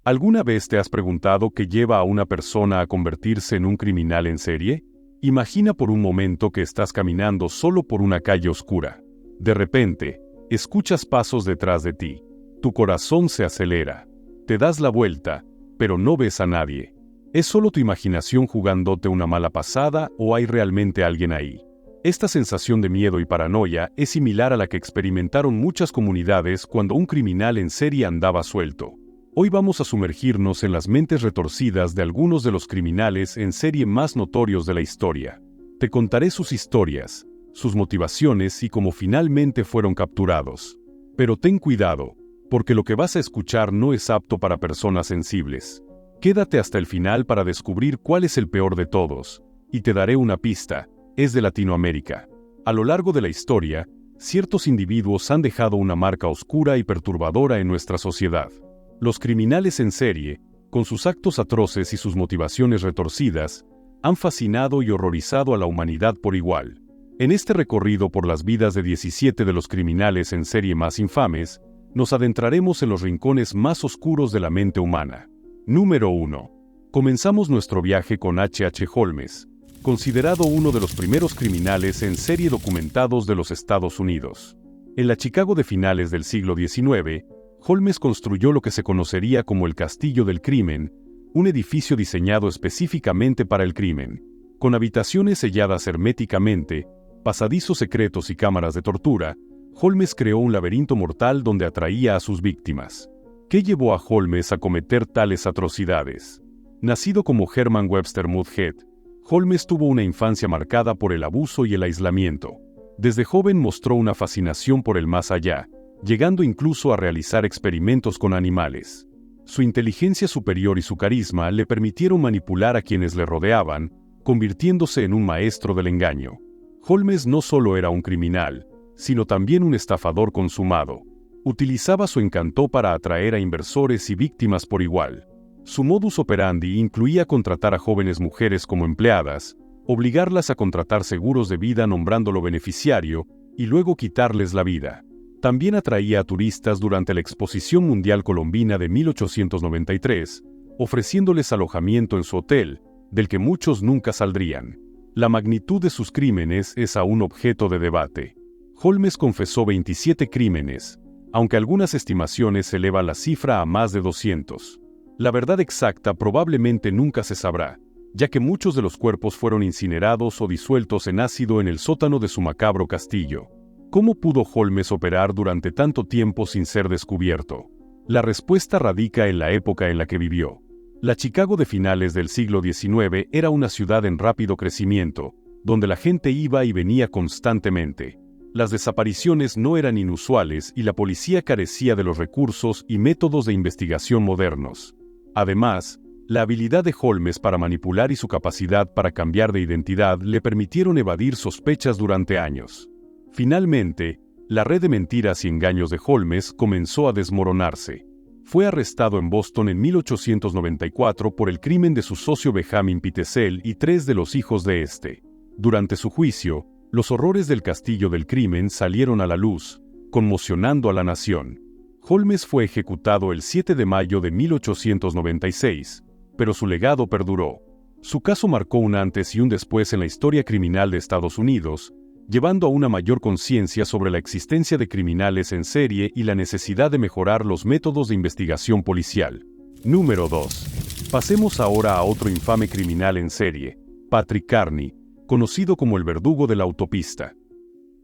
¿Alguna vez te has preguntado qué lleva a una persona a convertirse en un criminal en serie? Imagina por un momento que estás caminando solo por una calle oscura. De repente, escuchas pasos detrás de ti. Tu corazón se acelera. Te das la vuelta, pero no ves a nadie. ¿Es solo tu imaginación jugándote una mala pasada o hay realmente alguien ahí? Esta sensación de miedo y paranoia es similar a la que experimentaron muchas comunidades cuando un criminal en serie andaba suelto. Hoy vamos a sumergirnos en las mentes retorcidas de algunos de los criminales en serie más notorios de la historia. Te contaré sus historias, sus motivaciones y cómo finalmente fueron capturados. Pero ten cuidado, porque lo que vas a escuchar no es apto para personas sensibles. Quédate hasta el final para descubrir cuál es el peor de todos, y te daré una pista: es de Latinoamérica. A lo largo de la historia, ciertos individuos han dejado una marca oscura y perturbadora en nuestra sociedad. Los criminales en serie, con sus actos atroces y sus motivaciones retorcidas, han fascinado y horrorizado a la humanidad por igual. En este recorrido por las vidas de 17 de los criminales en serie más infames, nos adentraremos en los rincones más oscuros de la mente humana. Número 1. Comenzamos nuestro viaje con H. H. Holmes, considerado uno de los primeros criminales en serie documentados de los Estados Unidos. En la Chicago de finales del siglo XIX, Holmes construyó lo que se conocería como el Castillo del Crimen, un edificio diseñado específicamente para el crimen. Con habitaciones selladas herméticamente, pasadizos secretos y cámaras de tortura, Holmes creó un laberinto mortal donde atraía a sus víctimas. ¿Qué llevó a Holmes a cometer tales atrocidades? Nacido como Herman Webster Mudhead, Holmes tuvo una infancia marcada por el abuso y el aislamiento. Desde joven mostró una fascinación por el más allá, llegando incluso a realizar experimentos con animales. Su inteligencia superior y su carisma le permitieron manipular a quienes le rodeaban, convirtiéndose en un maestro del engaño. Holmes no solo era un criminal, sino también un estafador consumado. Utilizaba su encanto para atraer a inversores y víctimas por igual. Su modus operandi incluía contratar a jóvenes mujeres como empleadas, obligarlas a contratar seguros de vida nombrándolo beneficiario, y luego quitarles la vida. También atraía a turistas durante la Exposición Mundial Colombina de 1893, ofreciéndoles alojamiento en su hotel, del que muchos nunca saldrían. La magnitud de sus crímenes es aún objeto de debate. Holmes confesó 27 crímenes, aunque algunas estimaciones elevan la cifra a más de 200. La verdad exacta probablemente nunca se sabrá, ya que muchos de los cuerpos fueron incinerados o disueltos en ácido en el sótano de su macabro castillo. ¿Cómo pudo Holmes operar durante tanto tiempo sin ser descubierto? La respuesta radica en la época en la que vivió. La Chicago de finales del siglo XIX era una ciudad en rápido crecimiento, donde la gente iba y venía constantemente. Las desapariciones no eran inusuales y la policía carecía de los recursos y métodos de investigación modernos. Además, la habilidad de Holmes para manipular y su capacidad para cambiar de identidad le permitieron evadir sospechas durante años. Finalmente, la red de mentiras y engaños de Holmes comenzó a desmoronarse. Fue arrestado en Boston en 1894 por el crimen de su socio Benjamin Pitezel y 3 de los hijos de este. Durante su juicio, los horrores del Castillo del Crimen salieron a la luz, conmocionando a la nación. Holmes fue ejecutado el 7 de mayo de 1896, pero su legado perduró. Su caso marcó un antes y un después en la historia criminal de Estados Unidos, llevando a una mayor conciencia sobre la existencia de criminales en serie y la necesidad de mejorar los métodos de investigación policial. Número 2. Pasemos ahora a otro infame criminal en serie, Patrick Carney, conocido como el verdugo de la autopista.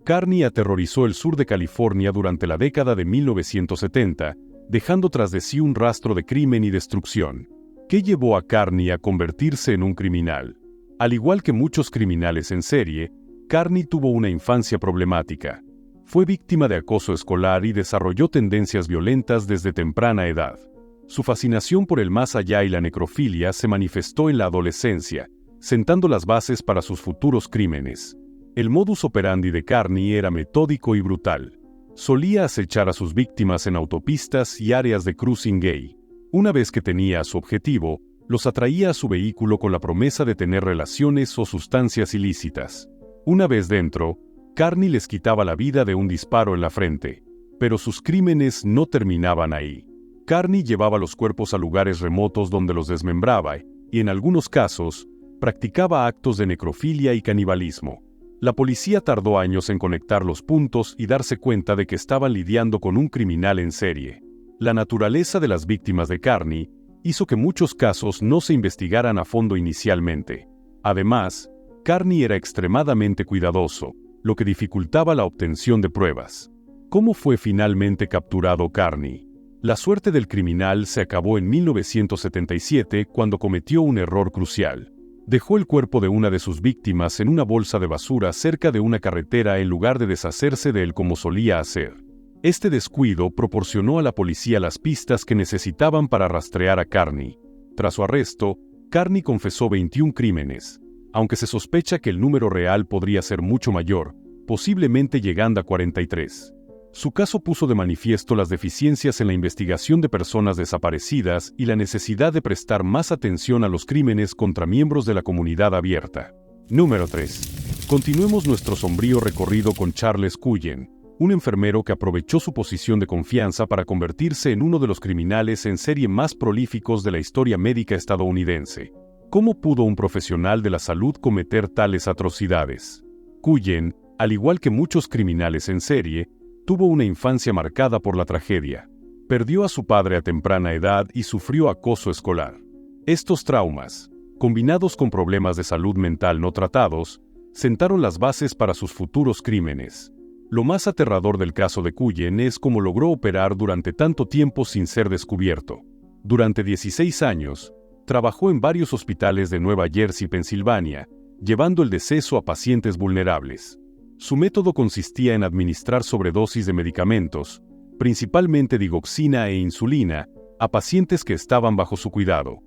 Carney aterrorizó el sur de California durante la década de 1970, dejando tras de sí un rastro de crimen y destrucción. ¿Qué llevó a Carney a convertirse en un criminal? Al igual que muchos criminales en serie, Carney tuvo una infancia problemática. Fue víctima de acoso escolar y desarrolló tendencias violentas desde temprana edad. Su fascinación por el más allá y la necrofilia se manifestó en la adolescencia, sentando las bases para sus futuros crímenes. El modus operandi de Carney era metódico y brutal. Solía acechar a sus víctimas en autopistas y áreas de cruising gay. Una vez que tenía su objetivo, los atraía a su vehículo con la promesa de tener relaciones o sustancias ilícitas. Una vez dentro, Carney les quitaba la vida de un disparo en la frente. Pero sus crímenes no terminaban ahí. Carney llevaba los cuerpos a lugares remotos donde los desmembraba y, en algunos casos, practicaba actos de necrofilia y canibalismo. La policía tardó años en conectar los puntos y darse cuenta de que estaban lidiando con un criminal en serie. La naturaleza de las víctimas de Carney hizo que muchos casos no se investigaran a fondo inicialmente. Además, Carney era extremadamente cuidadoso, lo que dificultaba la obtención de pruebas. ¿Cómo fue finalmente capturado Carney? La suerte del criminal se acabó en 1977 cuando cometió un error crucial. Dejó el cuerpo de una de sus víctimas en una bolsa de basura cerca de una carretera en lugar de deshacerse de él como solía hacer. Este descuido proporcionó a la policía las pistas que necesitaban para rastrear a Carney. Tras su arresto, Carney confesó 21 crímenes, aunque se sospecha que el número real podría ser mucho mayor, posiblemente llegando a 43. Su caso puso de manifiesto las deficiencias en la investigación de personas desaparecidas y la necesidad de prestar más atención a los crímenes contra miembros de la comunidad abierta. Número 3. Continuemos nuestro sombrío recorrido con Charles Cullen, un enfermero que aprovechó su posición de confianza para convertirse en uno de los criminales en serie más prolíficos de la historia médica estadounidense. ¿Cómo pudo un profesional de la salud cometer tales atrocidades? Cullen, al igual que muchos criminales en serie, tuvo una infancia marcada por la tragedia. Perdió a su padre a temprana edad y sufrió acoso escolar. Estos traumas, combinados con problemas de salud mental no tratados, sentaron las bases para sus futuros crímenes. Lo más aterrador del caso de Cullen es cómo logró operar durante tanto tiempo sin ser descubierto. Durante 16 años, trabajó en varios hospitales de Nueva Jersey y Pensilvania, llevando el deceso a pacientes vulnerables. Su método consistía en administrar sobredosis de medicamentos, principalmente digoxina e insulina, a pacientes que estaban bajo su cuidado.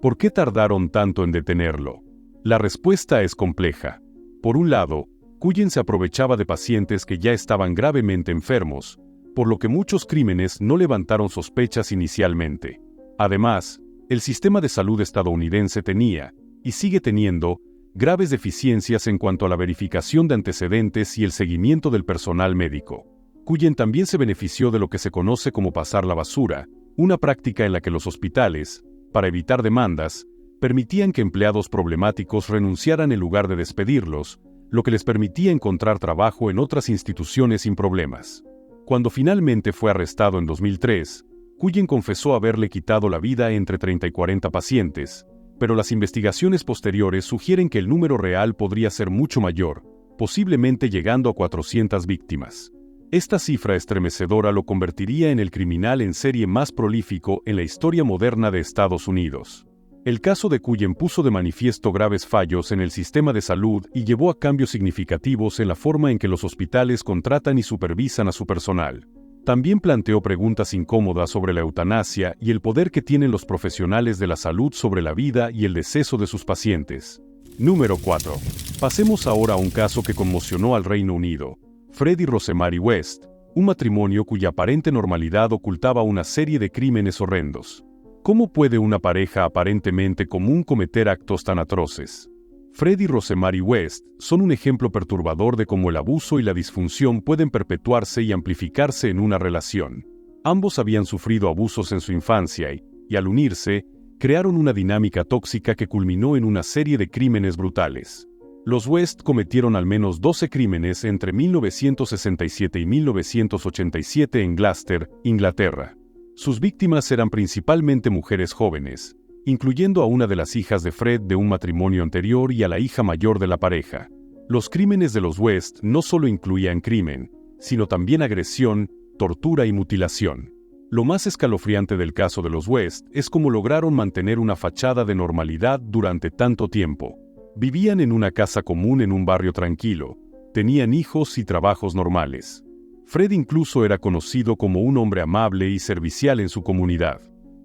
¿Por qué tardaron tanto en detenerlo? La respuesta es compleja. Por un lado, Cullen se aprovechaba de pacientes que ya estaban gravemente enfermos, por lo que muchos crímenes no levantaron sospechas inicialmente. Además, el sistema de salud estadounidense tenía, y sigue teniendo, graves deficiencias en cuanto a la verificación de antecedentes y el seguimiento del personal médico. Cullen también se benefició de lo que se conoce como pasar la basura, una práctica en la que los hospitales, para evitar demandas, permitían que empleados problemáticos renunciaran en lugar de despedirlos, lo que les permitía encontrar trabajo en otras instituciones sin problemas. Cuando finalmente fue arrestado en 2003, Cullen confesó haberle quitado la vida a entre 30 y 40 pacientes, pero las investigaciones posteriores sugieren que el número real podría ser mucho mayor, posiblemente llegando a 400 víctimas. Esta cifra estremecedora lo convertiría en el criminal en serie más prolífico en la historia moderna de Estados Unidos. El caso de Cullen puso de manifiesto graves fallos en el sistema de salud y llevó a cambios significativos en la forma en que los hospitales contratan y supervisan a su personal. También planteó preguntas incómodas sobre la eutanasia y el poder que tienen los profesionales de la salud sobre la vida y el deceso de sus pacientes. Número 4. Pasemos ahora a un caso que conmocionó al Reino Unido. Fred y Rosemary West, un matrimonio cuya aparente normalidad ocultaba una serie de crímenes horrendos. ¿Cómo puede una pareja aparentemente común cometer actos tan atroces? Fred y Rosemary West son un ejemplo perturbador de cómo el abuso y la disfunción pueden perpetuarse y amplificarse en una relación. Ambos habían sufrido abusos en su infancia y al unirse, crearon una dinámica tóxica que culminó en una serie de crímenes brutales. Los West cometieron al menos 12 crímenes entre 1967 y 1987 en Gloucester, Inglaterra. Sus víctimas eran principalmente mujeres jóvenes, incluyendo a una de las hijas de Fred de un matrimonio anterior y a la hija mayor de la pareja. Los crímenes de los West no solo incluían crimen, sino también agresión, tortura y mutilación. Lo más escalofriante del caso de los West es cómo lograron mantener una fachada de normalidad durante tanto tiempo. Vivían en una casa común en un barrio tranquilo, tenían hijos y trabajos normales. Fred incluso era conocido como un hombre amable y servicial en su comunidad.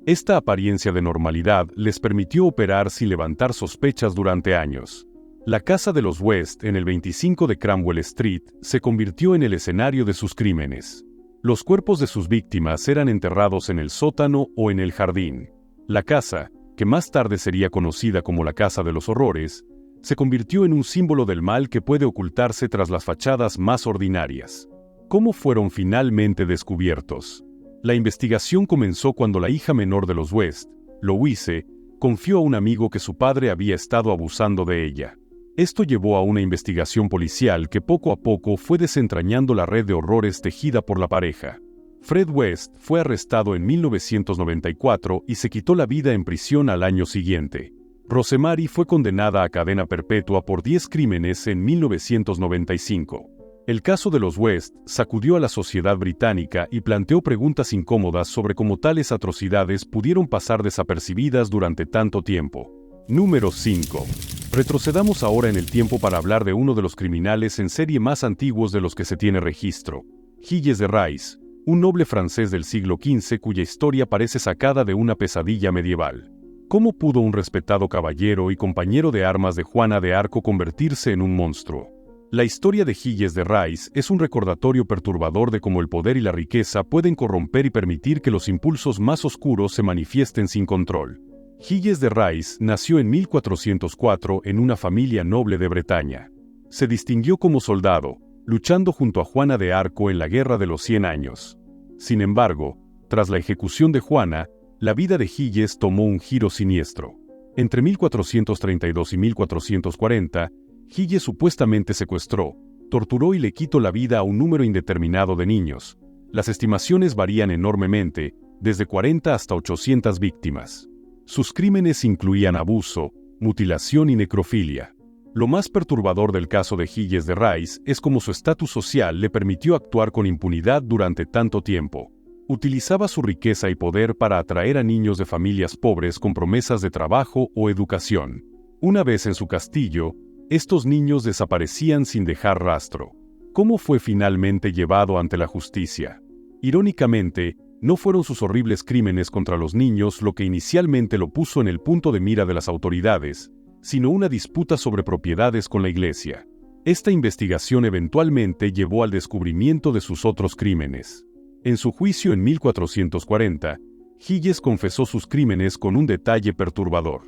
Esta apariencia de normalidad les permitió operar sin levantar sospechas durante años. La casa de los West en el 25 de Cromwell Street se convirtió en el escenario de sus crímenes. Los cuerpos de sus víctimas eran enterrados en el sótano o en el jardín. La casa, que más tarde sería conocida como la Casa de los Horrores, se convirtió en un símbolo del mal que puede ocultarse tras las fachadas más ordinarias. ¿Cómo fueron finalmente descubiertos? La investigación comenzó cuando la hija menor de los West, Louise, confió a un amigo que su padre había estado abusando de ella. Esto llevó a una investigación policial que poco a poco fue desentrañando la red de horrores tejida por la pareja. Fred West fue arrestado en 1994 y se quitó la vida en prisión al año siguiente. Rosemary fue condenada a cadena perpetua por 10 crímenes en 1995. El caso de los West sacudió a la sociedad británica y planteó preguntas incómodas sobre cómo tales atrocidades pudieron pasar desapercibidas durante tanto tiempo. Número 5. Retrocedamos ahora en el tiempo para hablar de uno de los criminales en serie más antiguos de los que se tiene registro. Gilles de Rais, un noble francés del siglo XV cuya historia parece sacada de una pesadilla medieval. ¿Cómo pudo un respetado caballero y compañero de armas de Juana de Arco convertirse en un monstruo? La historia de Gilles de Rais es un recordatorio perturbador de cómo el poder y la riqueza pueden corromper y permitir que los impulsos más oscuros se manifiesten sin control. Gilles de Rais nació en 1404 en una familia noble de Bretaña. Se distinguió como soldado, luchando junto a Juana de Arco en la Guerra de los 100 Años. Sin embargo, tras la ejecución de Juana, la vida de Gilles tomó un giro siniestro. Entre 1432 y 1440, Gilles supuestamente secuestró, torturó y le quitó la vida a un número indeterminado de niños. Las estimaciones varían enormemente, desde 40 hasta 800 víctimas. Sus crímenes incluían abuso, mutilación y necrofilia. Lo más perturbador del caso de Gilles de Rais es cómo su estatus social le permitió actuar con impunidad durante tanto tiempo. Utilizaba su riqueza y poder para atraer a niños de familias pobres con promesas de trabajo o educación. Una vez en su castillo, estos niños desaparecían sin dejar rastro. ¿Cómo fue finalmente llevado ante la justicia? Irónicamente, no fueron sus horribles crímenes contra los niños lo que inicialmente lo puso en el punto de mira de las autoridades, sino una disputa sobre propiedades con la Iglesia. Esta investigación eventualmente llevó al descubrimiento de sus otros crímenes. En su juicio en 1440, Gilles confesó sus crímenes con un detalle perturbador.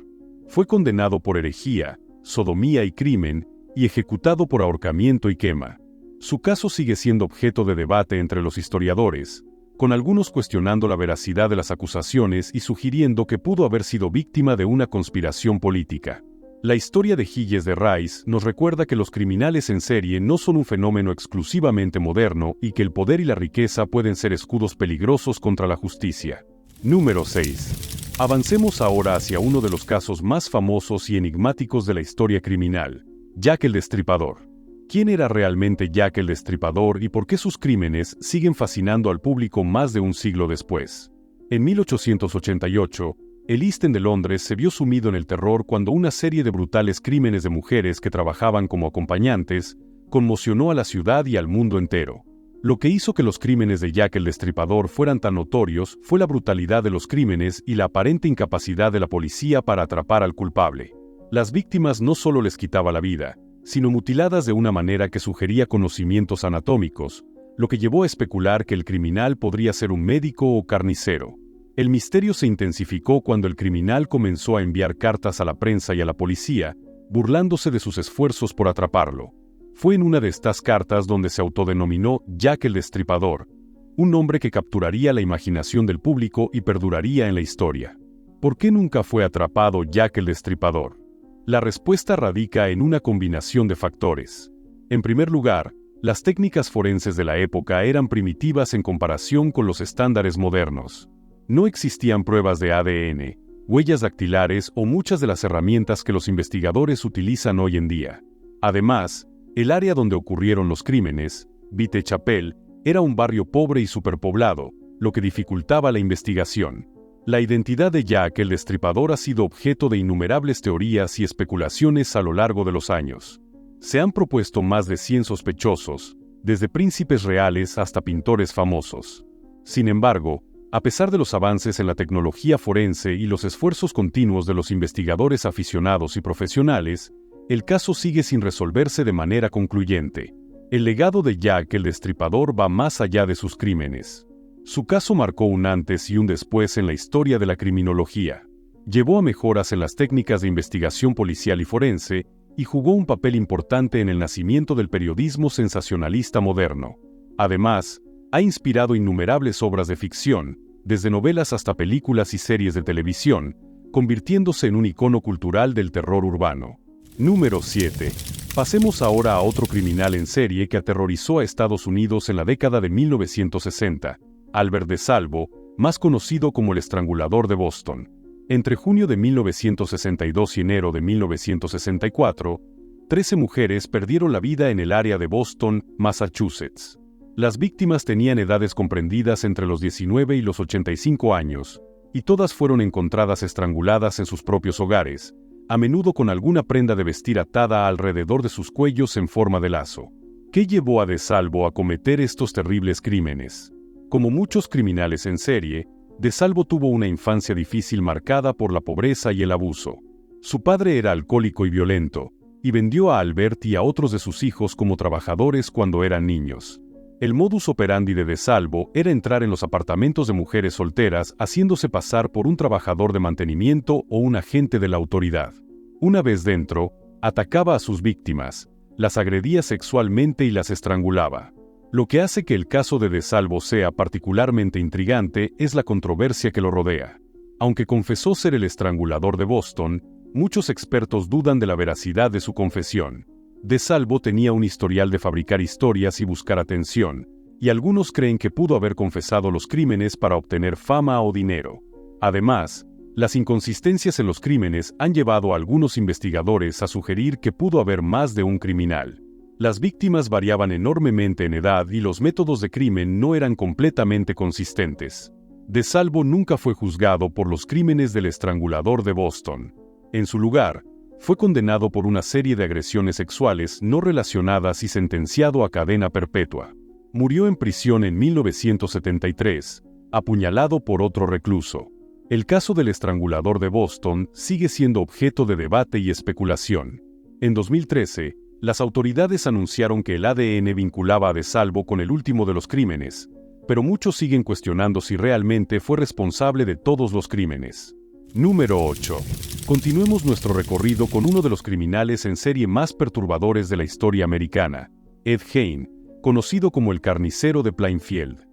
Fue condenado por herejía, sodomía y crimen, y ejecutado por ahorcamiento y quema. Su caso sigue siendo objeto de debate entre los historiadores, con algunos cuestionando la veracidad de las acusaciones y sugiriendo que pudo haber sido víctima de una conspiración política. La historia de Gilles de Rais nos recuerda que los criminales en serie no son un fenómeno exclusivamente moderno y que el poder y la riqueza pueden ser escudos peligrosos contra la justicia. Número 6. Avancemos ahora hacia uno de los casos más famosos y enigmáticos de la historia criminal, Jack el Destripador. ¿Quién era realmente Jack el Destripador y por qué sus crímenes siguen fascinando al público más de un siglo después? En 1888, el East End de Londres se vio sumido en el terror cuando una serie de brutales crímenes de mujeres que trabajaban como acompañantes conmocionó a la ciudad y al mundo entero. Lo que hizo que los crímenes de Jack el Destripador fueran tan notorios fue la brutalidad de los crímenes y la aparente incapacidad de la policía para atrapar al culpable. Las víctimas no solo les quitaba la vida, sino mutiladas de una manera que sugería conocimientos anatómicos, lo que llevó a especular que el criminal podría ser un médico o carnicero. El misterio se intensificó cuando el criminal comenzó a enviar cartas a la prensa y a la policía, burlándose de sus esfuerzos por atraparlo. Fue en una de estas cartas donde se autodenominó Jack el Destripador, un nombre que capturaría la imaginación del público y perduraría en la historia. ¿Por qué nunca fue atrapado Jack el Destripador? La respuesta radica en una combinación de factores. En primer lugar, las técnicas forenses de la época eran primitivas en comparación con los estándares modernos. No existían pruebas de ADN, huellas dactilares o muchas de las herramientas que los investigadores utilizan hoy en día. Además, el área donde ocurrieron los crímenes, Whitechapel, era un barrio pobre y superpoblado, lo que dificultaba la investigación. La identidad de Jack el Destripador ha sido objeto de innumerables teorías y especulaciones a lo largo de los años. Se han propuesto más de 100 sospechosos, desde príncipes reales hasta pintores famosos. Sin embargo, a pesar de los avances en la tecnología forense y los esfuerzos continuos de los investigadores aficionados y profesionales, el caso sigue sin resolverse de manera concluyente. El legado de Jack el Destripador va más allá de sus crímenes. Su caso marcó un antes y un después en la historia de la criminología. Llevó a mejoras en las técnicas de investigación policial y forense, y jugó un papel importante en el nacimiento del periodismo sensacionalista moderno. Además, Ha inspirado innumerables obras de ficción, desde novelas hasta películas y series de televisión, convirtiéndose en un icono cultural del terror urbano. Número 7. Pasemos ahora a otro criminal en serie que aterrorizó a Estados Unidos en la década de 1960, Albert DeSalvo, más conocido como el Estrangulador de Boston. Entre junio de 1962 y enero de 1964, 13 mujeres perdieron la vida en el área de Boston, Massachusetts. Las víctimas tenían edades comprendidas entre los 19 y los 85 años, y todas fueron encontradas estranguladas en sus propios hogares, a menudo con alguna prenda de vestir atada alrededor de sus cuellos en forma de lazo. ¿Qué llevó a DeSalvo a cometer estos terribles crímenes? Como muchos criminales en serie, DeSalvo tuvo una infancia difícil marcada por la pobreza y el abuso. Su padre era alcohólico y violento, y vendió a Albert y a otros de sus hijos como trabajadores cuando eran niños. El modus operandi de DeSalvo era entrar en los apartamentos de mujeres solteras haciéndose pasar por un trabajador de mantenimiento o un agente de la autoridad. Una vez dentro, atacaba a sus víctimas, las agredía sexualmente y las estrangulaba. Lo que hace que el caso de DeSalvo sea particularmente intrigante es la controversia que lo rodea. Aunque confesó ser el estrangulador de Boston, muchos expertos dudan de la veracidad de su confesión. DeSalvo tenía un historial de fabricar historias y buscar atención, y algunos creen que pudo haber confesado los crímenes para obtener fama o dinero. Además, las inconsistencias en los crímenes han llevado a algunos investigadores a sugerir que pudo haber más de un criminal. Las víctimas variaban enormemente en edad y los métodos de crimen no eran completamente consistentes. DeSalvo nunca fue juzgado por los crímenes del estrangulador de Boston. En su lugar, fue condenado por una serie de agresiones sexuales no relacionadas y sentenciado a cadena perpetua. Murió en prisión en 1973, apuñalado por otro recluso. El caso del estrangulador de Boston sigue siendo objeto de debate y especulación. En 2013, las autoridades anunciaron que el ADN vinculaba a DeSalvo con el último de los crímenes, pero muchos siguen cuestionando si realmente fue responsable de todos los crímenes. Número 8. Continuemos nuestro recorrido con uno de los criminales en serie más perturbadores de la historia americana, Ed Gein, conocido como el carnicero de Plainfield.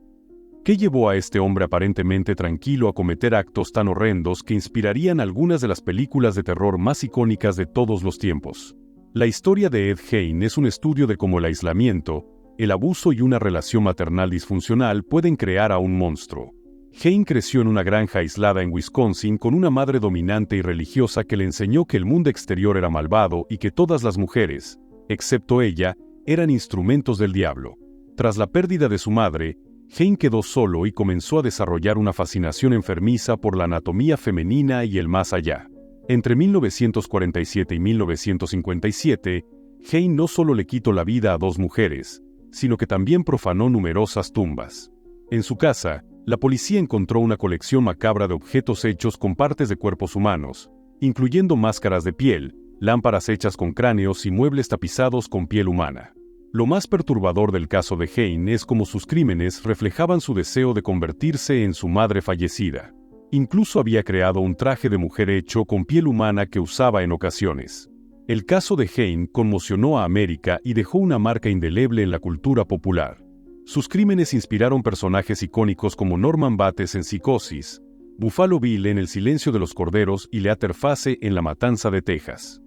¿Qué llevó a este hombre aparentemente tranquilo a cometer actos tan horrendos que inspirarían algunas de las películas de terror más icónicas de todos los tiempos? La historia de Ed Gein es un estudio de cómo el aislamiento, el abuso y una relación maternal disfuncional pueden crear a un monstruo. Gein creció en una granja aislada en Wisconsin con una madre dominante y religiosa que le enseñó que el mundo exterior era malvado y que todas las mujeres, excepto ella, eran instrumentos del diablo. Tras la pérdida de su madre, Gein quedó solo y comenzó a desarrollar una fascinación enfermiza por la anatomía femenina y el más allá. Entre 1947 y 1957, Gein no solo le quitó la vida a 2 mujeres, sino que también profanó numerosas tumbas. En su casa, la policía encontró una colección macabra de objetos hechos con partes de cuerpos humanos, incluyendo máscaras de piel, lámparas hechas con cráneos y muebles tapizados con piel humana. Lo más perturbador del caso de Gein es cómo sus crímenes reflejaban su deseo de convertirse en su madre fallecida. Incluso había creado un traje de mujer hecho con piel humana que usaba en ocasiones. El caso de Gein conmocionó a América y dejó una marca indeleble en la cultura popular. Sus crímenes inspiraron personajes icónicos como Norman Bates en Psicosis, Buffalo Bill en El silencio de los corderos y Leatherface en La matanza de Texas.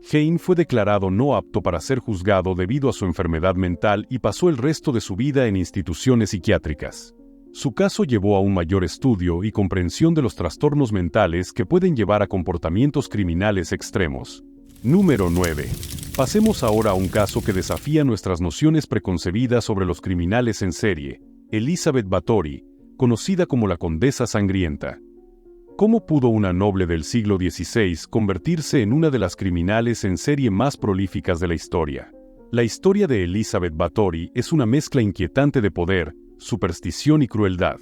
Gein fue declarado no apto para ser juzgado debido a su enfermedad mental y pasó el resto de su vida en instituciones psiquiátricas. Su caso llevó a un mayor estudio y comprensión de los trastornos mentales que pueden llevar a comportamientos criminales extremos. Número 9. Pasemos ahora a un caso que desafía nuestras nociones preconcebidas sobre los criminales en serie, Elizabeth Bathory, conocida como la Condesa Sangrienta. ¿Cómo pudo una noble del siglo XVI convertirse en una de las criminales en serie más prolíficas de la historia? La historia de Elizabeth Bathory es una mezcla inquietante de poder, superstición y crueldad.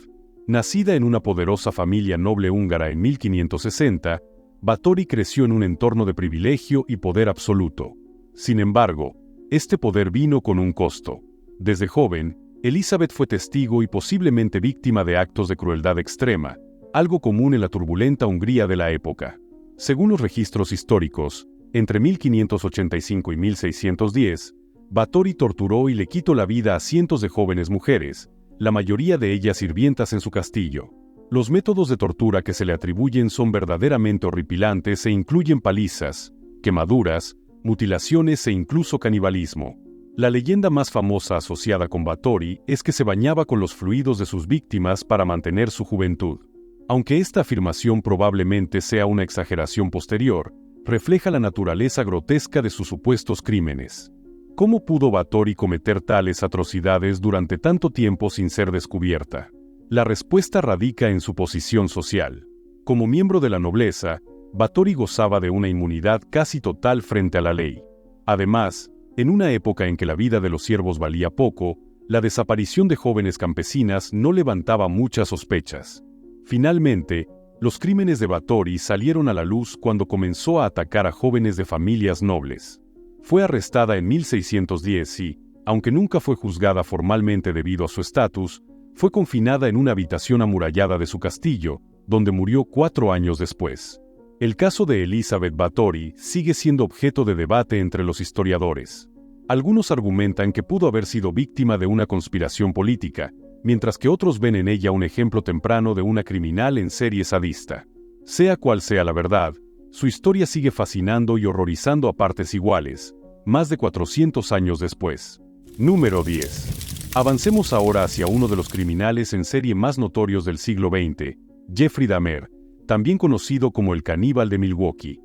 Nacida en una poderosa familia noble húngara en 1560, Bathory creció en un entorno de privilegio y poder absoluto. Sin embargo, este poder vino con un costo. Desde joven, Elizabeth fue testigo y posiblemente víctima de actos de crueldad extrema, algo común en la turbulenta Hungría de la época. Según los registros históricos, entre 1585 y 1610, Bathory torturó y le quitó la vida a cientos de jóvenes mujeres, la mayoría de ellas sirvientas en su castillo. Los métodos de tortura que se le atribuyen son verdaderamente horripilantes e incluyen palizas, quemaduras, mutilaciones e incluso canibalismo. La leyenda más famosa asociada con Báthory es que se bañaba con los fluidos de sus víctimas para mantener su juventud. Aunque esta afirmación probablemente sea una exageración posterior, refleja la naturaleza grotesca de sus supuestos crímenes. ¿Cómo pudo Báthory cometer tales atrocidades durante tanto tiempo sin ser descubierta? La respuesta radica en su posición social. Como miembro de la nobleza, Báthory gozaba de una inmunidad casi total frente a la ley. Además, en una época en que la vida de los siervos valía poco, la desaparición de jóvenes campesinas no levantaba muchas sospechas. Finalmente, los crímenes de Báthory salieron a la luz cuando comenzó a atacar a jóvenes de familias nobles. Fue arrestada en 1610 y, aunque nunca fue juzgada formalmente debido a su estatus, fue confinada en una habitación amurallada de su castillo, donde murió 4 años después. El caso de Elizabeth Báthory sigue siendo objeto de debate entre los historiadores. Algunos argumentan que pudo haber sido víctima de una conspiración política, mientras que otros ven en ella un ejemplo temprano de una criminal en serie sadista. Sea cual sea la verdad, su historia sigue fascinando y horrorizando a partes iguales, más de 400 años después. Número 10. Avancemos ahora hacia uno de los criminales en serie más notorios del siglo XX, Jeffrey Dahmer, también conocido como el caníbal de Milwaukee.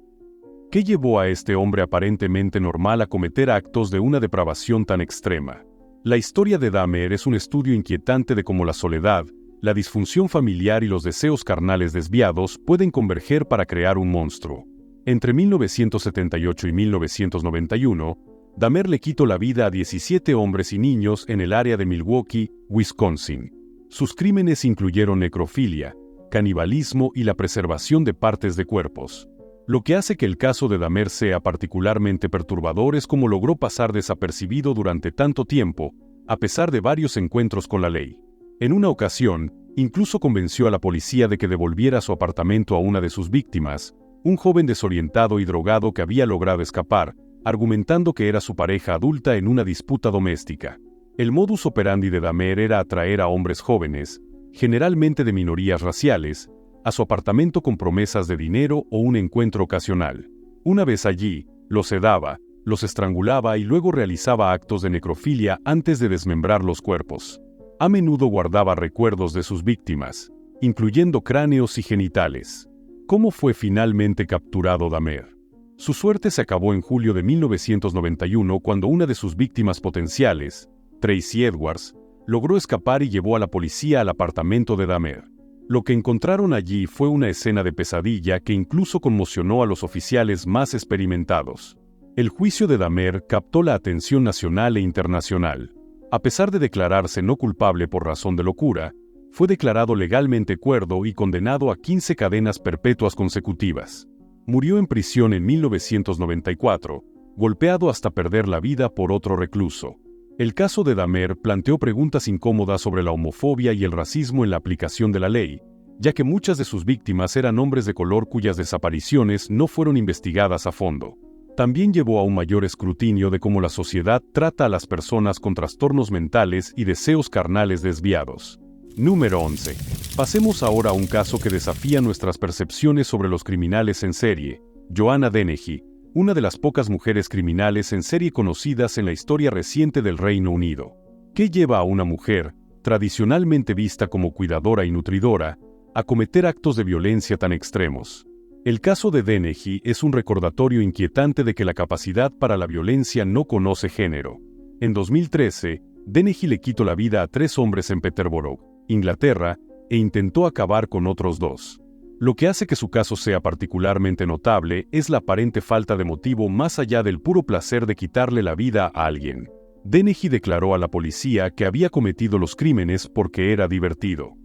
¿Qué llevó a este hombre aparentemente normal a cometer actos de una depravación tan extrema? La historia de Dahmer es un estudio inquietante de cómo la soledad, la disfunción familiar y los deseos carnales desviados pueden converger para crear un monstruo. Entre 1978 y 1991, Dahmer le quitó la vida a 17 hombres y niños en el área de Milwaukee, Wisconsin. Sus crímenes incluyeron necrofilia, canibalismo y la preservación de partes de cuerpos. Lo que hace que el caso de Dahmer sea particularmente perturbador es cómo logró pasar desapercibido durante tanto tiempo, a pesar de varios encuentros con la ley. En una ocasión, incluso convenció a la policía de que devolviera su apartamento a una de sus víctimas, un joven desorientado y drogado que había logrado escapar, argumentando que era su pareja adulta en una disputa doméstica. El modus operandi de Dahmer era atraer a hombres jóvenes, generalmente de minorías raciales, a su apartamento con promesas de dinero o un encuentro ocasional. Una vez allí, los sedaba, los estrangulaba y luego realizaba actos de necrofilia antes de desmembrar los cuerpos. A menudo guardaba recuerdos de sus víctimas, incluyendo cráneos y genitales. ¿Cómo fue finalmente capturado Dahmer? Su suerte se acabó en julio de 1991 cuando una de sus víctimas potenciales, Tracy Edwards, logró escapar y llevó a la policía al apartamento de Dahmer. Lo que encontraron allí fue una escena de pesadilla que incluso conmocionó a los oficiales más experimentados. El juicio de Dahmer captó la atención nacional e internacional. A pesar de declararse no culpable por razón de locura, fue declarado legalmente cuerdo y condenado a 15 cadenas perpetuas consecutivas. Murió en prisión en 1994, golpeado hasta perder la vida por otro recluso. El caso de Dahmer planteó preguntas incómodas sobre la homofobia y el racismo en la aplicación de la ley, ya que muchas de sus víctimas eran hombres de color cuyas desapariciones no fueron investigadas a fondo. También llevó a un mayor escrutinio de cómo la sociedad trata a las personas con trastornos mentales y deseos carnales desviados. Número 11. Pasemos ahora a un caso que desafía nuestras percepciones sobre los criminales en serie, Joanna Dennehy, una de las pocas mujeres criminales en serie conocidas en la historia reciente del Reino Unido. ¿Qué lleva a una mujer, tradicionalmente vista como cuidadora y nutridora, a cometer actos de violencia tan extremos? El caso de Dennehy es un recordatorio inquietante de que la capacidad para la violencia no conoce género. En 2013, Dennehy le quitó la vida a 3 hombres en Peterborough, Inglaterra, e intentó acabar con otros 2. Lo que hace que su caso sea particularmente notable es la aparente falta de motivo más allá del puro placer de quitarle la vida a alguien. Dennehy declaró a la policía que había cometido los crímenes porque era divertido.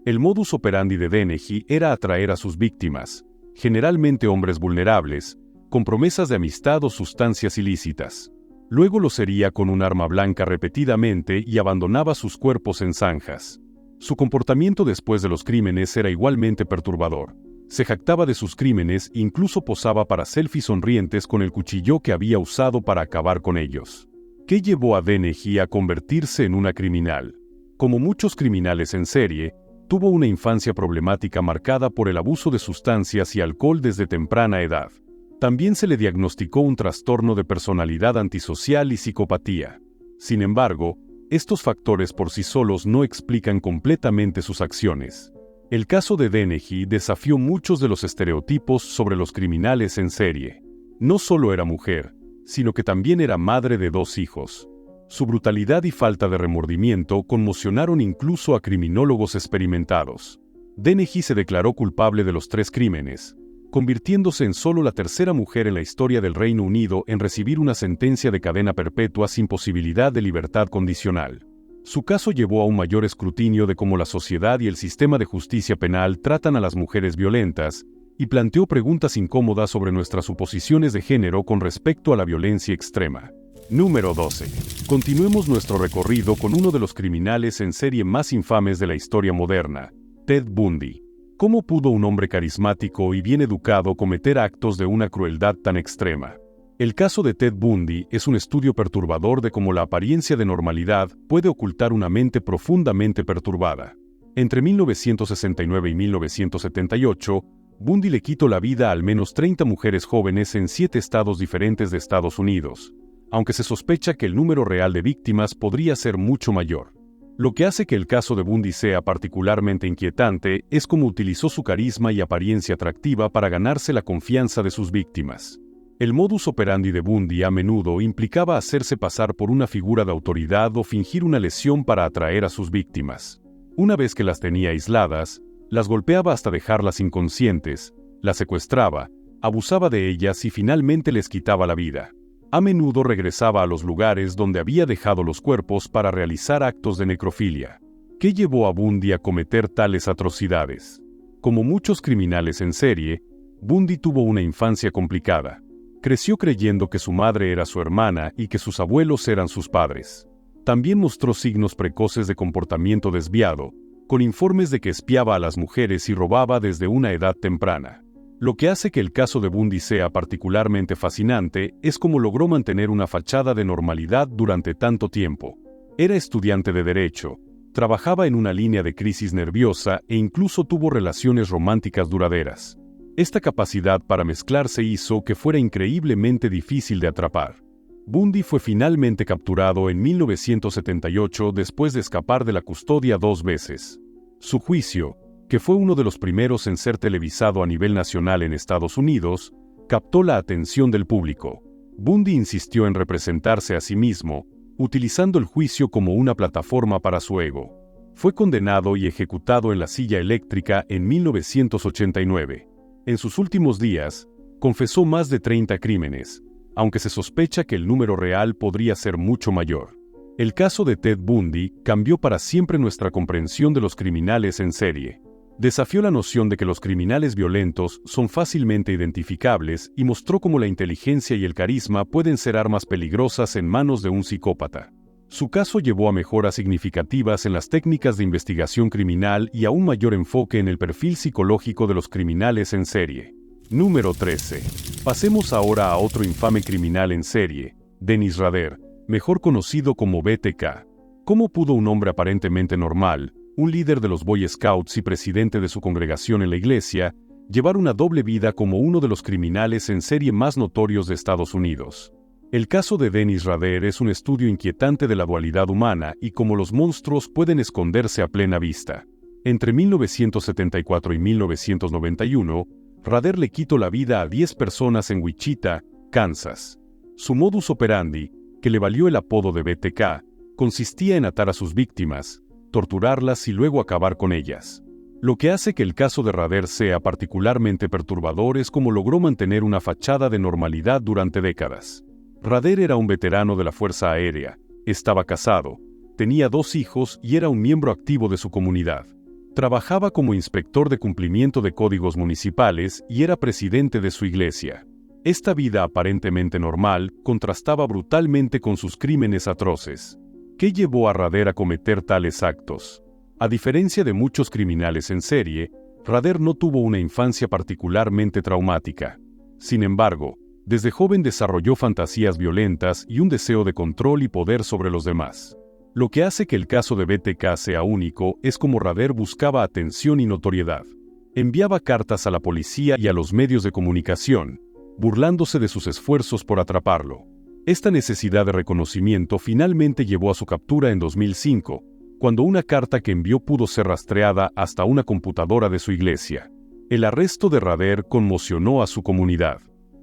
El modus operandi de Dennehy era atraer a sus víctimas, generalmente hombres vulnerables, con promesas de amistad o sustancias ilícitas. Luego los hería con un arma blanca repetidamente y abandonaba sus cuerpos en zanjas. Su comportamiento después de los crímenes era igualmente perturbador. Se jactaba de sus crímenes e incluso posaba para selfies sonrientes con el cuchillo que había usado para acabar con ellos. ¿Qué llevó a Dennehy a convertirse en una criminal? Como muchos criminales en serie, tuvo una infancia problemática marcada por el abuso de sustancias y alcohol desde temprana edad. También se le diagnosticó un trastorno de personalidad antisocial y psicopatía. Sin embargo, estos factores por sí solos no explican completamente sus acciones. El caso de Dennehy desafió muchos de los estereotipos sobre los criminales en serie. No solo era mujer, sino que también era madre de 2 hijos. Su brutalidad y falta de remordimiento conmocionaron incluso a criminólogos experimentados. Dennehy se declaró culpable de los 3 crímenes, convirtiéndose en solo la tercera mujer en la historia del Reino Unido en recibir una sentencia de cadena perpetua sin posibilidad de libertad condicional. Su caso llevó a un mayor escrutinio de cómo la sociedad y el sistema de justicia penal tratan a las mujeres violentas, y planteó preguntas incómodas sobre nuestras suposiciones de género con respecto a la violencia extrema. Número 12. Continuemos nuestro recorrido con uno de los criminales en serie más infames de la historia moderna, Ted Bundy. ¿Cómo pudo un hombre carismático y bien educado cometer actos de una crueldad tan extrema? El caso de Ted Bundy es un estudio perturbador de cómo la apariencia de normalidad puede ocultar una mente profundamente perturbada. Entre 1969 y 1978, Bundy le quitó la vida a al menos 30 mujeres jóvenes en 7 estados diferentes de Estados Unidos, aunque se sospecha que el número real de víctimas podría ser mucho mayor. Lo que hace que el caso de Bundy sea particularmente inquietante es cómo utilizó su carisma y apariencia atractiva para ganarse la confianza de sus víctimas. El modus operandi de Bundy a menudo implicaba hacerse pasar por una figura de autoridad o fingir una lesión para atraer a sus víctimas. Una vez que las tenía aisladas, las golpeaba hasta dejarlas inconscientes, las secuestraba, abusaba de ellas y finalmente les quitaba la vida. A menudo regresaba a los lugares donde había dejado los cuerpos para realizar actos de necrofilia. ¿Qué llevó a Bundy a cometer tales atrocidades? Como muchos criminales en serie, Bundy tuvo una infancia complicada. Creció creyendo que su madre era su hermana y que sus abuelos eran sus padres. También mostró signos precoces de comportamiento desviado, con informes de que espiaba a las mujeres y robaba desde una edad temprana. Lo que hace que el caso de Bundy sea particularmente fascinante es cómo logró mantener una fachada de normalidad durante tanto tiempo. Era estudiante de Derecho, trabajaba en una línea de crisis nerviosa e incluso tuvo relaciones románticas duraderas. Esta capacidad para mezclarse hizo que fuera increíblemente difícil de atrapar. Bundy fue finalmente capturado en 1978 después de escapar de la custodia 2 veces. Su juicio, que fue uno de los primeros en ser televisado a nivel nacional en Estados Unidos, captó la atención del público. Bundy insistió en representarse a sí mismo, utilizando el juicio como una plataforma para su ego. Fue condenado y ejecutado en la silla eléctrica en 1989. En sus últimos días, confesó más de 30 crímenes, aunque se sospecha que el número real podría ser mucho mayor. El caso de Ted Bundy cambió para siempre nuestra comprensión de los criminales en serie. Desafió la noción de que los criminales violentos son fácilmente identificables y mostró cómo la inteligencia y el carisma pueden ser armas peligrosas en manos de un psicópata. Su caso llevó a mejoras significativas en las técnicas de investigación criminal y a un mayor enfoque en el perfil psicológico de los criminales en serie. Número 13. Pasemos ahora a otro infame criminal en serie, Dennis Rader, mejor conocido como BTK. ¿Cómo pudo un hombre aparentemente normal, un líder de los Boy Scouts y presidente de su congregación en la iglesia, llevar una doble vida como uno de los criminales en serie más notorios de Estados Unidos? El caso de Dennis Rader es un estudio inquietante de la dualidad humana y cómo los monstruos pueden esconderse a plena vista. Entre 1974 y 1991, Rader le quitó la vida a 10 personas en Wichita, Kansas. Su modus operandi, que le valió el apodo de BTK, consistía en atar a sus víctimas, torturarlas y luego acabar con ellas. Lo que hace que el caso de Rader sea particularmente perturbador es cómo logró mantener una fachada de normalidad durante décadas. Rader era un veterano de la Fuerza Aérea, estaba casado, tenía 2 hijos y era un miembro activo de su comunidad. Trabajaba como inspector de cumplimiento de códigos municipales y era presidente de su iglesia. Esta vida aparentemente normal contrastaba brutalmente con sus crímenes atroces. ¿Qué llevó a Rader a cometer tales actos? A diferencia de muchos criminales en serie, Rader no tuvo una infancia particularmente traumática. Sin embargo, desde joven desarrolló fantasías violentas y un deseo de control y poder sobre los demás. Lo que hace que el caso de BTK sea único es cómo Rader buscaba atención y notoriedad. Enviaba cartas a la policía y a los medios de comunicación, burlándose de sus esfuerzos por atraparlo. Esta necesidad de reconocimiento finalmente llevó a su captura en 2005, cuando una carta que envió pudo ser rastreada hasta una computadora de su iglesia. El arresto de Rader conmocionó a su comunidad.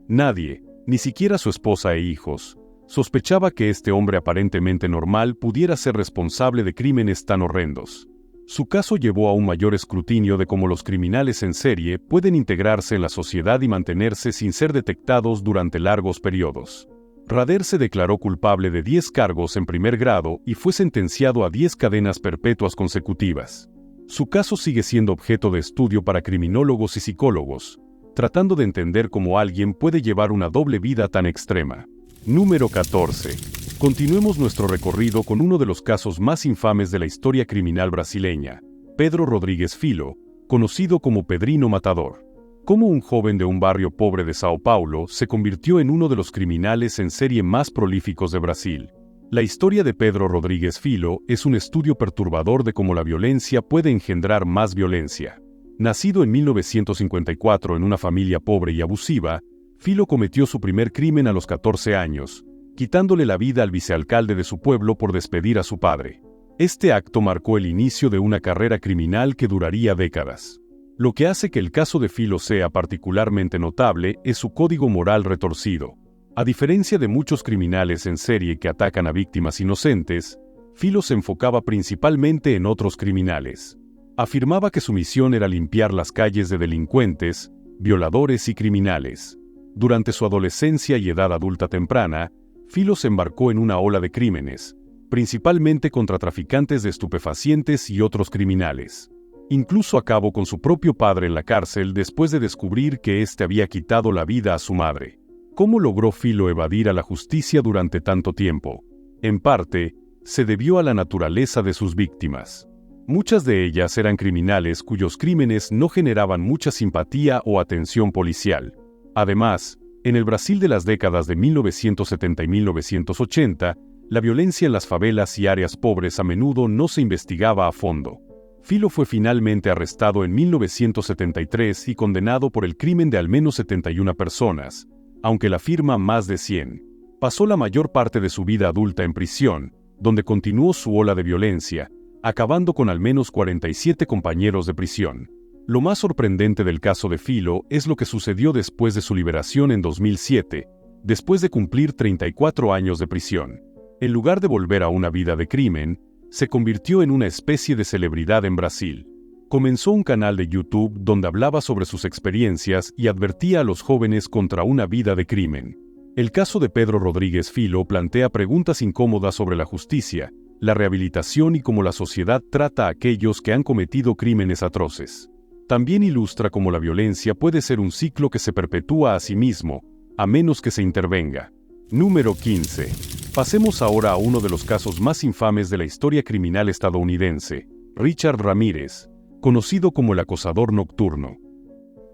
Nadie, ni siquiera su esposa e hijos, sospechaba que este hombre aparentemente normal pudiera ser responsable de crímenes tan horrendos. Su caso llevó a un mayor escrutinio de cómo los criminales en serie pueden integrarse en la sociedad y mantenerse sin ser detectados durante largos periodos. Rader se declaró culpable de 10 cargos en primer grado y fue sentenciado a 10 cadenas perpetuas consecutivas. Su caso sigue siendo objeto de estudio para criminólogos y psicólogos, tratando de entender cómo alguien puede llevar una doble vida tan extrema. Número 14. Continuemos nuestro recorrido con uno de los casos más infames de la historia criminal brasileña, Pedro Rodríguez Filho, conocido como Pedrinho Matador. Cómo un joven de un barrio pobre de Sao Paulo se convirtió en uno de los criminales en serie más prolíficos de Brasil. La historia de Pedro Rodríguez Filho es un estudio perturbador de cómo la violencia puede engendrar más violencia. Nacido en 1954 en una familia pobre y abusiva, Filho cometió su primer crimen a los 14 años, quitándole la vida al vicealcalde de su pueblo por despedir a su padre. Este acto marcó el inicio de una carrera criminal que duraría décadas. Lo que hace que el caso de Filho sea particularmente notable es su código moral retorcido. A diferencia de muchos criminales en serie que atacan a víctimas inocentes, Filho se enfocaba principalmente en otros criminales. Afirmaba que su misión era limpiar las calles de delincuentes, violadores y criminales. Durante su adolescencia y edad adulta temprana, Filho se embarcó en una ola de crímenes, principalmente contra traficantes de estupefacientes y otros criminales. Incluso acabó con su propio padre en la cárcel después de descubrir que éste había quitado la vida a su madre. ¿Cómo logró Filho evadir a la justicia durante tanto tiempo? En parte, se debió a la naturaleza de sus víctimas. Muchas de ellas eran criminales cuyos crímenes no generaban mucha simpatía o atención policial. Además, en el Brasil de las décadas de 1970 y 1980, la violencia en las favelas y áreas pobres a menudo no se investigaba a fondo. Filho fue finalmente arrestado en 1973 y condenado por el crimen de al menos 71 personas, aunque la afirma más de 100. Pasó la mayor parte de su vida adulta en prisión, donde continuó su ola de violencia, acabando con al menos 47 compañeros de prisión. Lo más sorprendente del caso de Filho es lo que sucedió después de su liberación en 2007, después de cumplir 34 años de prisión. En lugar de volver a una vida de crimen, se convirtió en una especie de celebridad en Brasil. Comenzó un canal de YouTube donde hablaba sobre sus experiencias y advertía a los jóvenes contra una vida de crimen. El caso de Pedro Rodríguez Filho plantea preguntas incómodas sobre la justicia, la rehabilitación y cómo la sociedad trata a aquellos que han cometido crímenes atroces. También ilustra cómo la violencia puede ser un ciclo que se perpetúa a sí mismo, a menos que se intervenga. Número 15. Pasemos ahora a uno de los casos más infames de la historia criminal estadounidense, Richard Ramírez, conocido como el acosador nocturno.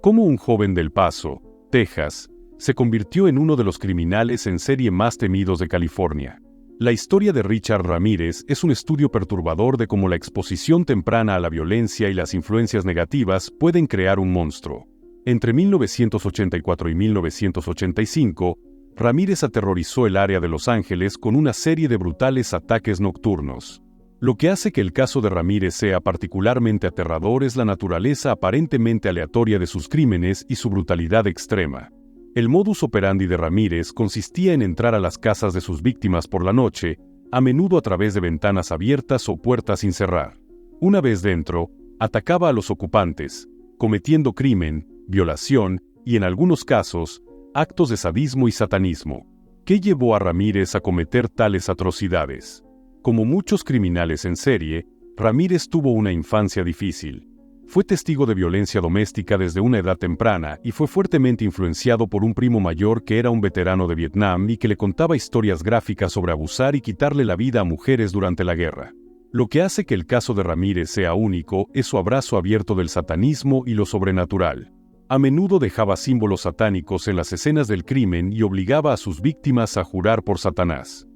Cómo un joven del Paso, Texas, se convirtió en uno de los criminales en serie más temidos de California. La historia de Richard Ramírez es un estudio perturbador de cómo la exposición temprana a la violencia y las influencias negativas pueden crear un monstruo. Entre 1984 y 1985, Ramírez aterrorizó el área de Los Ángeles con una serie de brutales ataques nocturnos. Lo que hace que el caso de Ramírez sea particularmente aterrador es la naturaleza aparentemente aleatoria de sus crímenes y su brutalidad extrema. El modus operandi de Ramírez consistía en entrar a las casas de sus víctimas por la noche, a menudo a través de ventanas abiertas o puertas sin cerrar. Una vez dentro, atacaba a los ocupantes, cometiendo crimen, violación y, en algunos casos, actos de sadismo y satanismo. ¿Qué llevó a Ramírez a cometer tales atrocidades? Como muchos criminales en serie, Ramírez tuvo una infancia difícil. Fue testigo de violencia doméstica desde una edad temprana y fue fuertemente influenciado por un primo mayor que era un veterano de Vietnam y que le contaba historias gráficas sobre abusar y quitarle la vida a mujeres durante la guerra. Lo que hace que el caso de Ramírez sea único es su abrazo abierto del satanismo y lo sobrenatural. A menudo dejaba símbolos satánicos en las escenas del crimen y obligaba a sus víctimas a jurar por Satanás.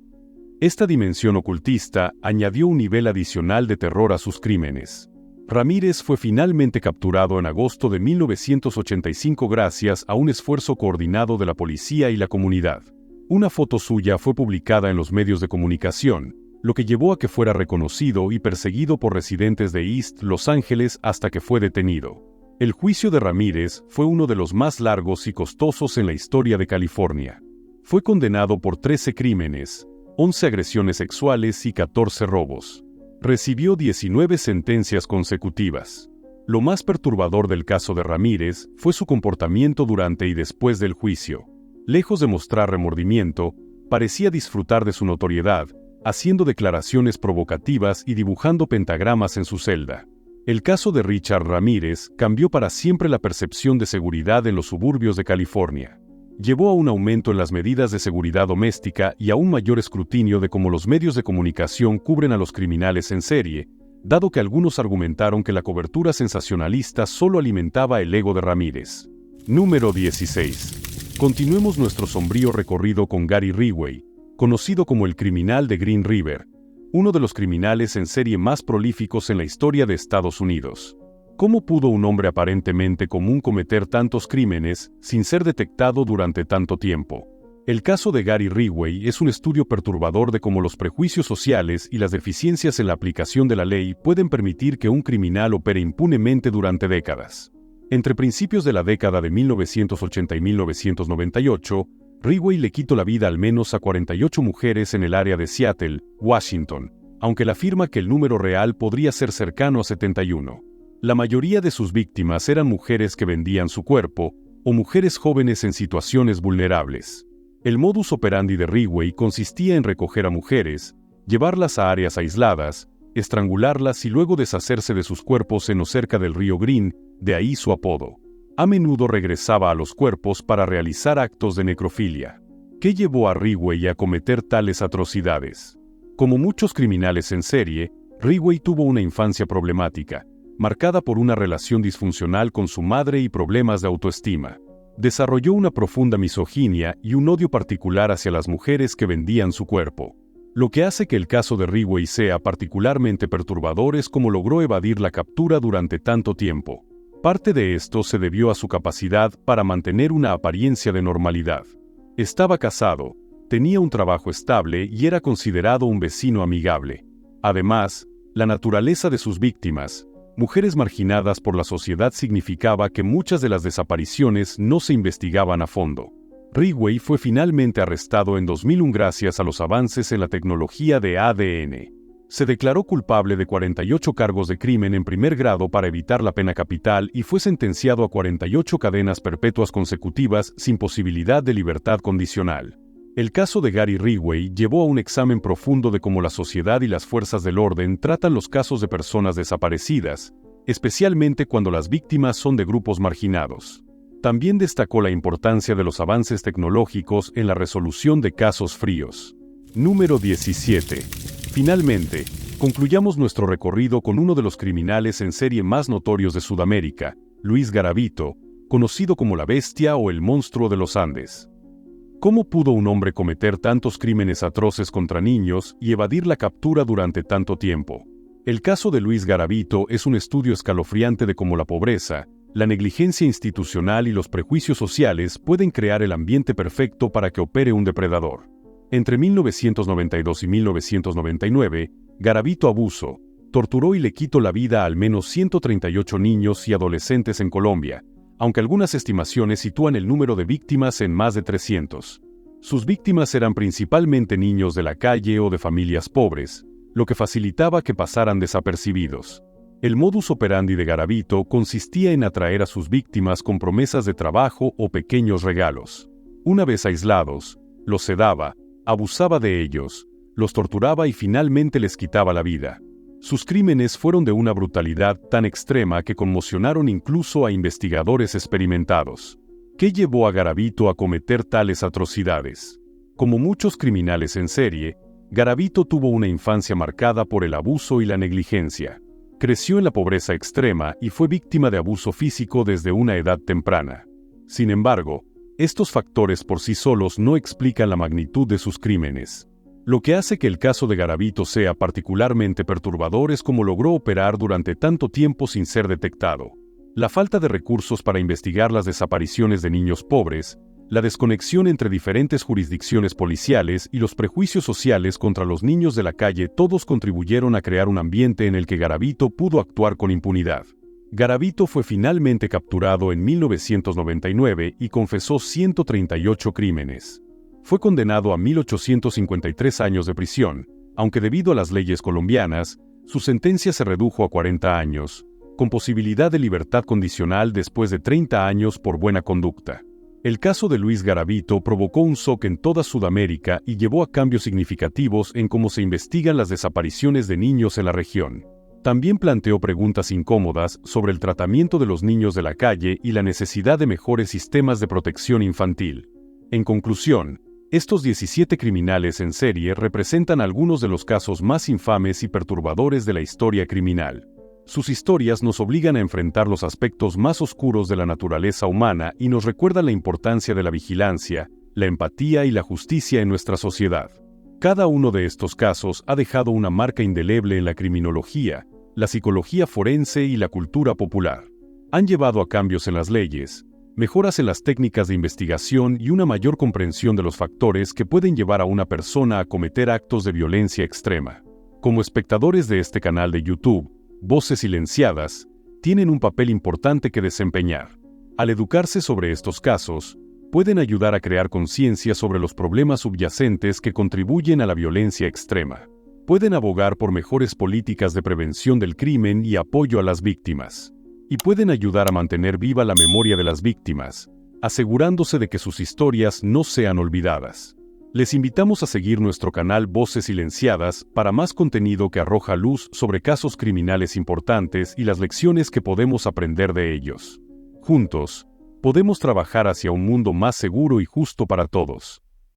Esta dimensión ocultista añadió un nivel adicional de terror a sus crímenes. Ramírez fue finalmente capturado en agosto de 1985 gracias a un esfuerzo coordinado de la policía y la comunidad. Una foto suya fue publicada en los medios de comunicación, lo que llevó a que fuera reconocido y perseguido por residentes de East Los Ángeles hasta que fue detenido. El juicio de Ramírez fue uno de los más largos y costosos en la historia de California. Fue condenado por 13 crímenes, 11 agresiones sexuales y 14 robos. Recibió 19 sentencias consecutivas. Lo más perturbador del caso de Ramírez fue su comportamiento durante y después del juicio. Lejos de mostrar remordimiento, parecía disfrutar de su notoriedad, haciendo declaraciones provocativas y dibujando pentagramas en su celda. El caso de Richard Ramírez cambió para siempre la percepción de seguridad en los suburbios de California. Llevó a un aumento en las medidas de seguridad doméstica y a un mayor escrutinio de cómo los medios de comunicación cubren a los criminales en serie, dado que algunos argumentaron que la cobertura sensacionalista solo alimentaba el ego de Ramírez. Número 16. Continuemos nuestro sombrío recorrido con Gary Ridgway, conocido como el criminal de Green River, uno de los criminales en serie más prolíficos en la historia de Estados Unidos. ¿Cómo pudo un hombre aparentemente común cometer tantos crímenes sin ser detectado durante tanto tiempo? El caso de Gary Ridgway es un estudio perturbador de cómo los prejuicios sociales y las deficiencias en la aplicación de la ley pueden permitir que un criminal opere impunemente durante décadas. Entre principios de la década de 1980 y 1998, Ridgway le quitó la vida al menos a 48 mujeres en el área de Seattle, Washington, aunque él afirma que el número real podría ser cercano a 71. La mayoría de sus víctimas eran mujeres que vendían su cuerpo, o mujeres jóvenes en situaciones vulnerables. El modus operandi de Ridgway consistía en recoger a mujeres, llevarlas a áreas aisladas, estrangularlas y luego deshacerse de sus cuerpos en o cerca del río Green, de ahí su apodo. A menudo regresaba a los cuerpos para realizar actos de necrofilia. ¿Qué llevó a Ridgway a cometer tales atrocidades? Como muchos criminales en serie, Ridgway tuvo una infancia problemática, marcada por una relación disfuncional con su madre y problemas de autoestima. Desarrolló una profunda misoginia y un odio particular hacia las mujeres que vendían su cuerpo. Lo que hace que el caso de Ridgway sea particularmente perturbador es cómo logró evadir la captura durante tanto tiempo. Parte de esto se debió a su capacidad para mantener una apariencia de normalidad. Estaba casado, tenía un trabajo estable y era considerado un vecino amigable. Además, la naturaleza de sus víctimas, mujeres marginadas por la sociedad, significaba que muchas de las desapariciones no se investigaban a fondo. Ridgway fue finalmente arrestado en 2001 gracias a los avances en la tecnología de ADN. Se declaró culpable de 48 cargos de crimen en primer grado para evitar la pena capital y fue sentenciado a 48 cadenas perpetuas consecutivas sin posibilidad de libertad condicional. El caso de Gary Ridgway llevó a un examen profundo de cómo la sociedad y las fuerzas del orden tratan los casos de personas desaparecidas, especialmente cuando las víctimas son de grupos marginados. También destacó la importancia de los avances tecnológicos en la resolución de casos fríos. Número 17. Finalmente, concluyamos nuestro recorrido con uno de los criminales en serie más notorios de Sudamérica, Luis Garavito, conocido como la Bestia o el Monstruo de los Andes. ¿Cómo pudo un hombre cometer tantos crímenes atroces contra niños y evadir la captura durante tanto tiempo? El caso de Luis Garavito es un estudio escalofriante de cómo la pobreza, la negligencia institucional y los prejuicios sociales pueden crear el ambiente perfecto para que opere un depredador. Entre 1992 y 1999, Garavito abusó, torturó y le quitó la vida a al menos 138 niños y adolescentes en Colombia, aunque algunas estimaciones sitúan el número de víctimas en más de 300. Sus víctimas eran principalmente niños de la calle o de familias pobres, lo que facilitaba que pasaran desapercibidos. El modus operandi de Garavito consistía en atraer a sus víctimas con promesas de trabajo o pequeños regalos. Una vez aislados, los sedaba, abusaba de ellos, los torturaba y finalmente les quitaba la vida. Sus crímenes fueron de una brutalidad tan extrema que conmocionaron incluso a investigadores experimentados. ¿Qué llevó a Garavito a cometer tales atrocidades? Como muchos criminales en serie, Garavito tuvo una infancia marcada por el abuso y la negligencia. Creció en la pobreza extrema y fue víctima de abuso físico desde una edad temprana. Sin embargo, estos factores por sí solos no explican la magnitud de sus crímenes. Lo que hace que el caso de Garavito sea particularmente perturbador es cómo logró operar durante tanto tiempo sin ser detectado. La falta de recursos para investigar las desapariciones de niños pobres, la desconexión entre diferentes jurisdicciones policiales y los prejuicios sociales contra los niños de la calle todos contribuyeron a crear un ambiente en el que Garavito pudo actuar con impunidad. Garavito fue finalmente capturado en 1999 y confesó 138 crímenes. Fue condenado a 1.853 años de prisión, aunque debido a las leyes colombianas, su sentencia se redujo a 40 años, con posibilidad de libertad condicional después de 30 años por buena conducta. El caso de Luis Garavito provocó un shock en toda Sudamérica y llevó a cambios significativos en cómo se investigan las desapariciones de niños en la región. También planteó preguntas incómodas sobre el tratamiento de los niños de la calle y la necesidad de mejores sistemas de protección infantil. En conclusión, estos 17 criminales en serie representan algunos de los casos más infames y perturbadores de la historia criminal. Sus historias nos obligan a enfrentar los aspectos más oscuros de la naturaleza humana y nos recuerdan la importancia de la vigilancia, la empatía y la justicia en nuestra sociedad. Cada uno de estos casos ha dejado una marca indeleble en la criminología, la psicología forense y la cultura popular. Han llevado a cambios en las leyes, mejoras en las técnicas de investigación y una mayor comprensión de los factores que pueden llevar a una persona a cometer actos de violencia extrema. Como espectadores de este canal de YouTube, Voces Silenciadas tienen un papel importante que desempeñar. Al educarse sobre estos casos, pueden ayudar a crear conciencia sobre los problemas subyacentes que contribuyen a la violencia extrema. Pueden abogar por mejores políticas de prevención del crimen y apoyo a las víctimas. Y pueden ayudar a mantener viva la memoria de las víctimas, asegurándose de que sus historias no sean olvidadas. Les invitamos a seguir nuestro canal Voces Silenciadas para más contenido que arroja luz sobre casos criminales importantes y las lecciones que podemos aprender de ellos. Juntos, podemos trabajar hacia un mundo más seguro y justo para todos.